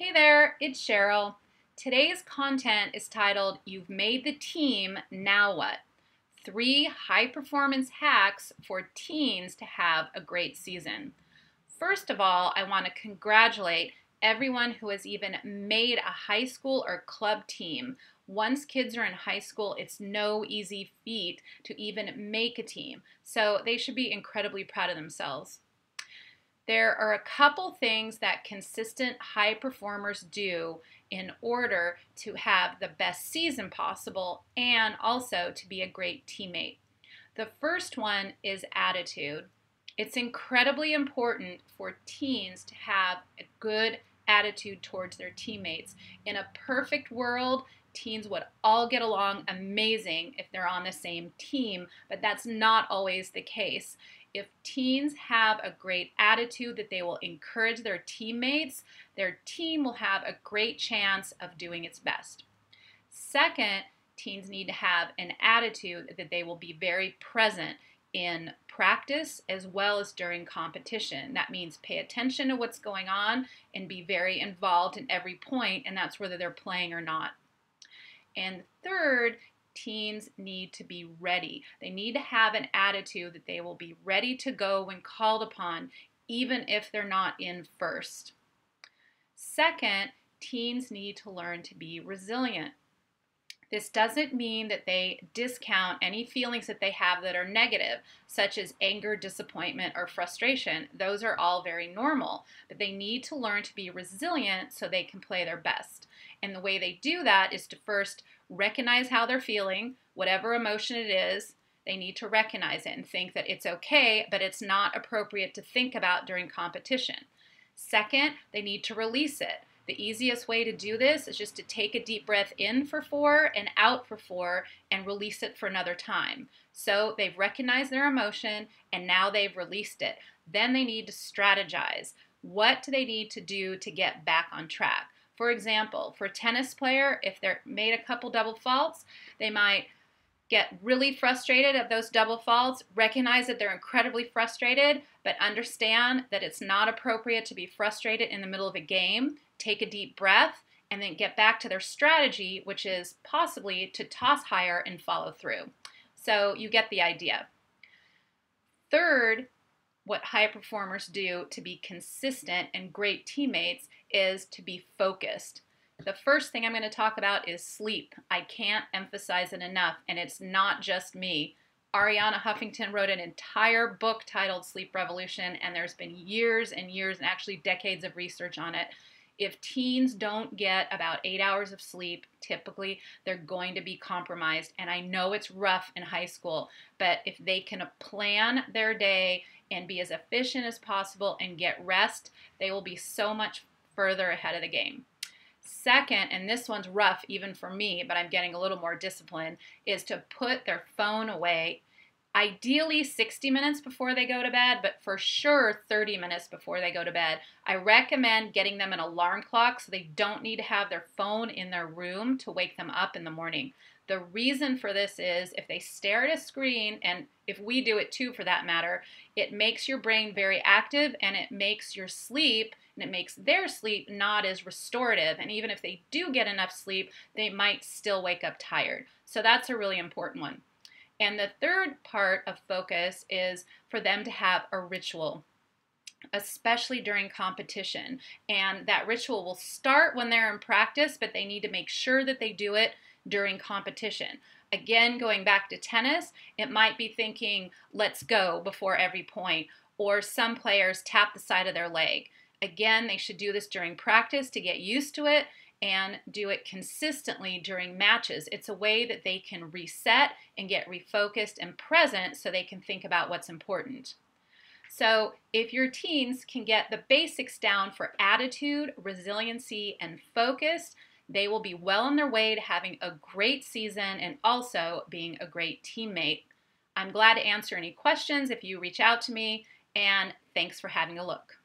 Hey there, it's Cheryl. Today's content is titled, You've Made the Team, Now What? 3 high performance hacks for teens to have a great season. First of all, I want to congratulate everyone who has even made a high school or club team. Once kids are in high school, it's no easy feat to even make a team. So they should be incredibly proud of themselves. There are a couple things that consistent high performers do in order to have the best season possible and also to be a great teammate. The first one is attitude. It's incredibly important for teens to have a good attitude towards their teammates. In a perfect world, teens would all get along amazing if they're on the same team, but that's not always the case. If teens have a great attitude that they will encourage their teammates, their team will have a great chance of doing its best. Second, teens need to have an attitude that they will be very present in practice as well as during competition. That means pay attention to what's going on and be very involved in every point, and that's whether they're playing or not. And third, teens need to be ready. They need to have an attitude that they will be ready to go when called upon, even if they're not in first. Second, teens need to learn to be resilient. This doesn't mean that they discount any feelings that they have that are negative, such as anger, disappointment, or frustration. Those are all very normal, but they need to learn to be resilient so they can play their best. And the way they do that is to first recognize how they're feeling, whatever emotion it is. They need to recognize it and think that it's okay, but it's not appropriate to think about during competition. Second, they need to release it. The easiest way to do this is just to take a deep breath in for 4 and out for 4 and release it for another time. So they've recognized their emotion and now they've released it. Then they need to strategize. What do they need to do to get back on track? For example, for a tennis player, if they're made a couple double faults, they might get really frustrated at those double faults, recognize that they're incredibly frustrated, but understand that it's not appropriate to be frustrated in the middle of a game. Take a deep breath and then get back to their strategy, which is possibly to toss higher and follow through. So you get the idea. Third, what high performers do to be consistent and great teammates is to be focused. The first thing I'm going to talk about is sleep. I can't emphasize it enough, and it's not just me. Arianna Huffington wrote an entire book titled Sleep Revolution, and there's been years and years and actually decades of research on it. If teens don't get about 8 hours of sleep, typically they're going to be compromised. And I know it's rough in high school, but if they can plan their day and be as efficient as possible and get rest, they will be so much further ahead of the game. Second, and this one's rough even for me, but I'm getting a little more disciplined, is to put their phone away. Ideally 60 minutes before they go to bed, but for sure 30 minutes before they go to bed. I recommend getting them an alarm clock so they don't need to have their phone in their room to wake them up in the morning. The reason for this is if they stare at a screen, and if we do it too for that matter, it makes your brain very active and it makes your sleep and it makes their sleep not as restorative. And even if they do get enough sleep, they might still wake up tired. So that's a really important one. And the third part of focus is for them to have a ritual, especially during competition. And that ritual will start when they're in practice, but they need to make sure that they do it during competition. Again, going back to tennis, it might be thinking, let's go before every point, or some players tap the side of their leg. Again, they should do this during practice to get used to it and do it consistently during matches. It's a way that they can reset and get refocused and present so they can think about what's important. So if your teens can get the basics down for attitude, resiliency, and focus, they will be well on their way to having a great season and also being a great teammate. I'm glad to answer any questions if you reach out to me, and thanks for having a look.